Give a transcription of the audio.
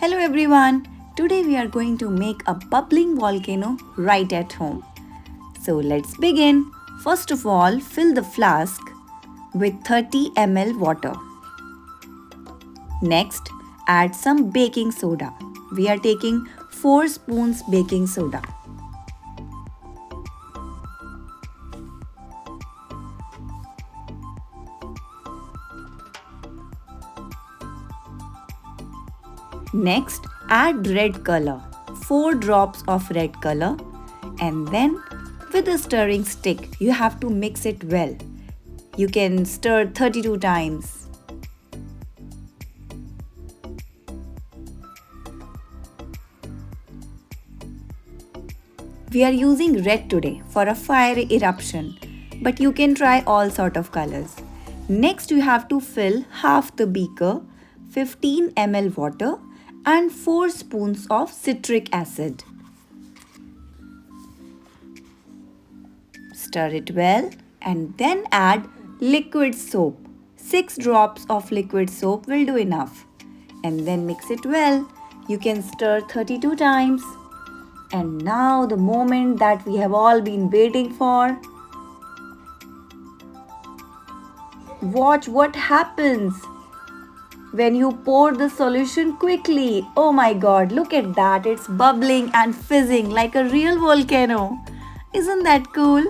Hello everyone. Today we are going to make a bubbling volcano right at home. So let's begin. First of all, fill the flask with 30 ml water. Next, add some baking soda. We are taking 4 spoons baking soda. Next, add red color, 4 drops of red color, and then with a stirring stick, you have to mix it well. You can stir 32 times. We are using red today for a fire eruption, but you can try all sort of colors. Next, you have to fill half the beaker, 15 ml water and 4 spoons of citric acid. Stir it well and then add liquid soap. 6 drops of liquid soap will do enough. And then mix it well. You can stir 32 times. And now the moment that we have all been waiting for. Watch what happens when you pour the solution quickly. Oh my god, look at that. It's bubbling and fizzing like a real volcano. Isn't that cool?